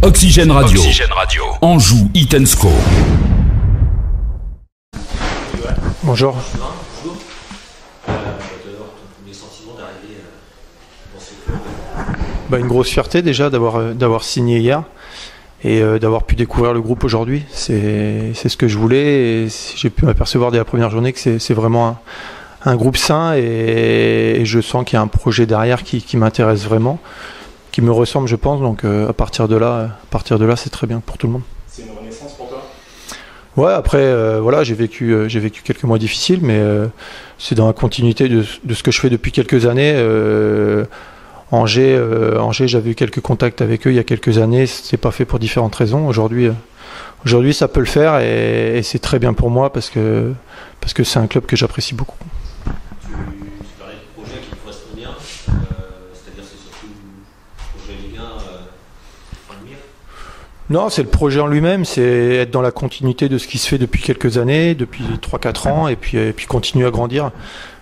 Oxygène Radio. Anjou, Hit & Score. Bonjour. Une grosse fierté déjà d'avoir signé hier et d'avoir pu découvrir le groupe aujourd'hui. C'est ce que je voulais et j'ai pu m'apercevoir dès la première journée que c'est vraiment un groupe sain et je sens qu'il y a un projet derrière qui m'intéresse vraiment, qui me ressemble je pense, donc à partir de là c'est très bien pour tout le monde. C'est une renaissance pour toi ? Ouais, après voilà, j'ai vécu quelques mois difficiles, mais c'est dans la continuité de ce que je fais depuis quelques années. Angers, j'avais eu quelques contacts avec eux il y a quelques années, c'est pas fait pour différentes raisons. Aujourd'hui ça peut le faire et c'est très bien pour moi parce que c'est un club que j'apprécie beaucoup. Tu parlais de projet qui te correspond bien, c'est-à-dire c'est surtout le projet Ligue 1 en lumière ? Non, c'est le projet en lui-même, c'est être dans la continuité de ce qui se fait depuis quelques années, depuis 3-4 ans, et puis continuer à grandir.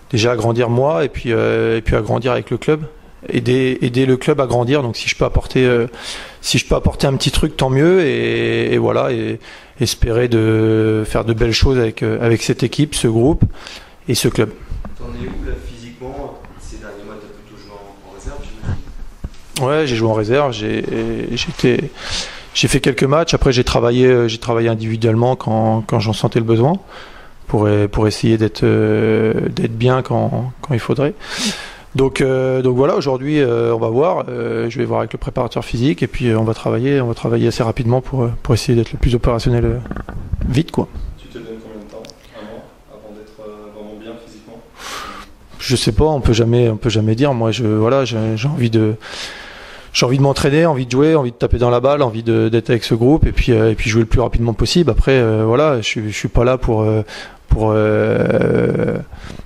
Déjà à grandir moi, et puis à grandir avec le club. Aider le club à grandir, donc si je peux apporter un petit truc, tant mieux, et voilà, et espérer de faire de belles choses avec cette équipe, ce groupe et ce club. T'en es où là physiquement ? Ces derniers mois t'as plutôt joué en réserve, j'imagine ? Ouais, j'ai joué en réserve, j'ai fait quelques matchs, après j'ai travaillé individuellement quand j'en sentais le besoin pour essayer d'être bien quand il faudrait. Donc voilà, aujourd'hui on va voir, je vais voir avec le préparateur physique et puis on va travailler assez rapidement pour essayer d'être le plus opérationnel vite quoi. Tu te donnes combien de temps ? Un mois avant d'être vraiment bien physiquement ? Je sais pas, on peut jamais dire. Moi j'ai envie de m'entraîner, envie de jouer, envie de taper dans la balle, envie d'être avec ce groupe et puis jouer le plus rapidement possible. Après voilà, je suis pas là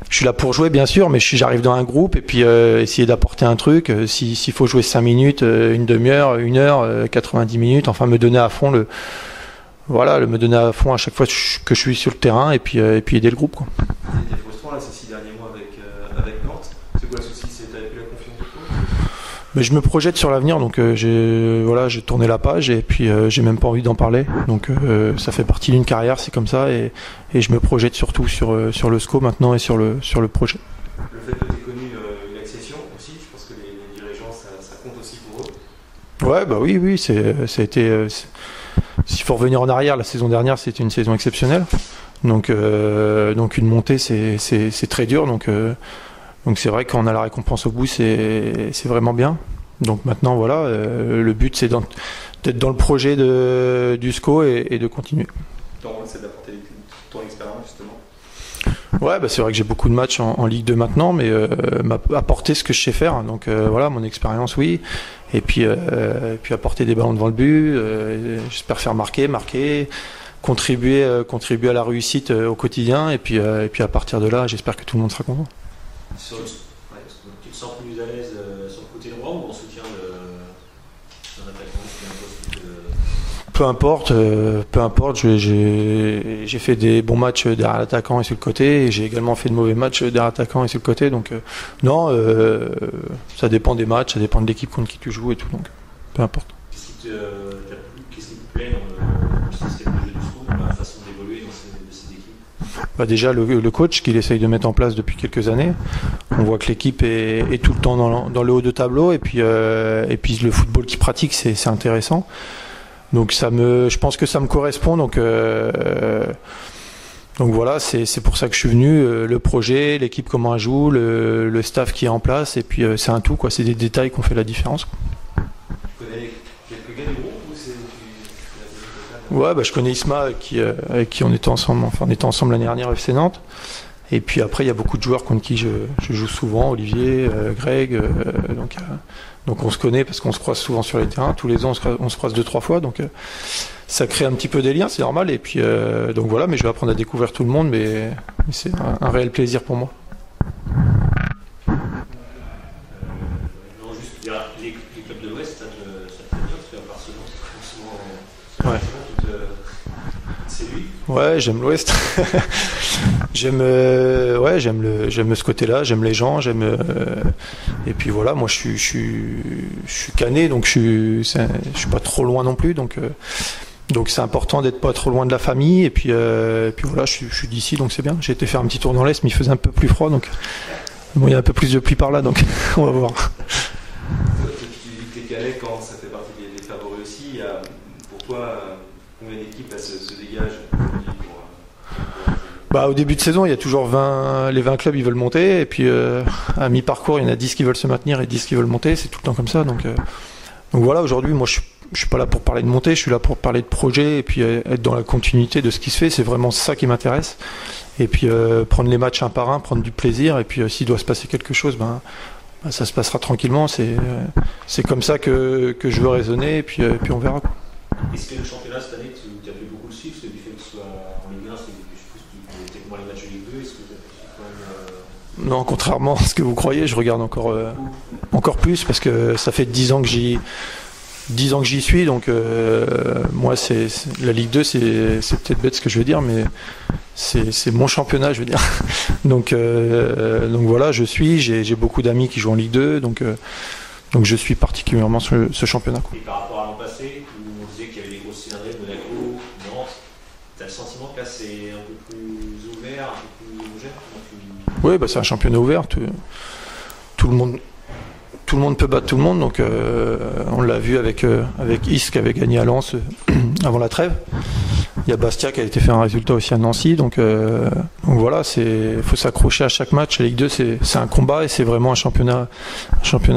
je suis là pour jouer bien sûr, mais j'arrive dans un groupe et puis essayer d'apporter un truc. S'il faut jouer 5 minutes, une demi-heure, 1 heure, 90 minutes, enfin me donner à fond me donner à fond à chaque fois que je suis sur le terrain et puis aider le groupe quoi. C'était frustrant là ces 6 derniers mois avec Nantes. C'est quoi le souci ? T'avais plus la confiance du coach ? Mais je me projette sur l'avenir, donc j'ai tourné la page et puis j'ai même pas envie d'en parler. Donc ça fait partie d'une carrière, c'est comme ça, et je me projette surtout sur le SCO maintenant et sur le projet. Le fait que tu aies connu une accession aussi, je pense que les dirigeants ça compte aussi pour eux. Ouais, bah oui, ça a été. S'il faut revenir en arrière, la saison dernière c'était une saison exceptionnelle. Donc une montée c'est très dur, donc c'est vrai qu'on a la récompense au bout, c'est vraiment bien. Donc maintenant, voilà, le but c'est d'être dans le projet du SCO et de continuer. Ton rôle c'est d'apporter ton expérience justement. Ouais, bah c'est vrai que j'ai beaucoup de matchs en Ligue 2 maintenant, mais apporter ce que je sais faire. Donc voilà, mon expérience, oui. Et puis apporter des ballons devant le but. J'espère faire marquer, contribuer à la réussite au quotidien. Et puis à partir de là, j'espère que tout le monde sera content. Tu te sens plus à l'aise sur le côté droit ou en soutien d'un attaquant qui a un poste Peu importe, j'ai fait des bons matchs derrière l'attaquant et sur le côté, et j'ai également fait de mauvais matchs derrière l'attaquant et sur le côté, donc ça dépend des matchs, ça dépend de l'équipe contre qui tu joues et tout, donc peu importe. Qu'est-ce qui te plaît dans le système de jeu du SCO, dans la façon d'évoluer de cette équipe ? Bah déjà le coach qu'il essaye de mettre en place depuis quelques années. On voit que l'équipe est tout le temps dans le haut de tableau et puis le football qu'il pratique c'est intéressant. Donc je pense que ça me correspond. Donc voilà, c'est pour ça que je suis venu. Le projet, l'équipe comment elle joue, le staff qui est en place et puis c'est un tout quoi. C'est des détails qui ont fait la différence. Tu connais quelques gars du groupe ou c'est Ouais, bah je connais Isma avec qui on était ensemble. Enfin, on était ensemble l'année dernière au FC Nantes. Et puis après, il y a beaucoup de joueurs contre qui je joue souvent, Olivier, Greg. Donc on se connaît parce qu'on se croise souvent sur les terrains. Tous les ans, on se croise 2-3 fois. Donc ça crée un petit peu des liens, c'est normal. Et puis donc voilà, mais je vais apprendre à découvrir tout le monde. Mais c'est un réel plaisir pour moi. Non, juste les clubs de l'Ouest, ça te fait bien parce qu'à part Barcelone, c'est souvent. Ouais. C'est lui? Ouais, j'aime l'Ouest. j'aime ce côté-là, j'aime les gens, et puis voilà, moi je suis canet, donc je suis pas trop loin non plus, donc c'est important d'être pas trop loin de la famille, et puis voilà, je suis d'ici, donc c'est bien. J'ai été faire un petit tour dans l'Est, mais il faisait un peu plus froid, donc bon, il y a un peu plus de pluie par là, donc on va voir. Tu dis que t'es canet quand ça fait partie des favoris aussi. Pour toi, combien d'équipes se dégagent Au début de saison, il y a toujours les 20 clubs qui veulent monter, et puis à mi-parcours, il y en a 10 qui veulent se maintenir et 10 qui veulent monter, c'est tout le temps comme ça. Donc voilà, aujourd'hui, moi je suis pas là pour parler de montée, je suis là pour parler de projet, et puis être dans la continuité de ce qui se fait, c'est vraiment ça qui m'intéresse. Et puis prendre les matchs un par un, prendre du plaisir, et puis s'il doit se passer quelque chose, ça se passera tranquillement. C'est comme ça que je veux raisonner, et puis on verra. Est-ce que le championnat cette année, tu as pu beaucoup le suivre, parce que du fait que ce soit en Ligue 1, c'est peut-être moins les matchs de Ligue 2, est-ce que tu as pu quand même... Non, contrairement à ce que vous croyez, je regarde encore plus, parce que ça fait 10 ans que j'y suis, donc moi la Ligue 2, c'est peut-être bête ce que je veux dire, mais c'est mon championnat, je veux dire. Donc voilà, j'ai beaucoup d'amis qui jouent en Ligue 2, donc je suis particulièrement ce championnat. Et par rapport à l'an passé, où on disait qu'il y avait des grosses cylindrées, Monaco, Nantes, tu as le sentiment que là c'est un peu plus ouvert, un peu plus homogène? Oui, c'est un championnat ouvert, tout le monde peut battre tout le monde, donc on l'a vu avec Is qui avait gagné à Lens avant la trêve. Il y a Bastia qui a été faire un résultat aussi à Nancy, donc voilà, faut s'accrocher à chaque match. La Ligue 2, c'est un combat, et c'est vraiment un championnat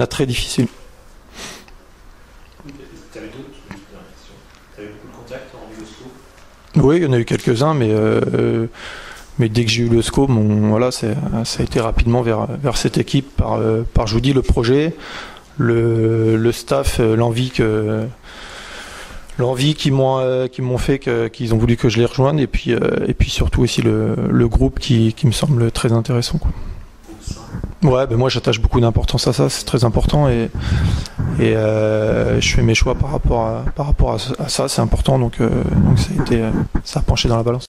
très difficile. Tu avais beaucoup de contacts en Yougoslavie? Oui, il y en a eu quelques-uns, mais dès que j'ai eu le scope, voilà, ça a été rapidement vers cette équipe, par je vous dis, le projet, le staff, l'envie qu'ils m'ont fait, qu'ils ont voulu que je les rejoigne, et puis surtout aussi le groupe qui me semble très intéressant, quoi. Ouais, moi j'attache beaucoup d'importance à ça, c'est très important, et je fais mes choix par rapport à ça, c'est important, donc ça a penché dans la balance.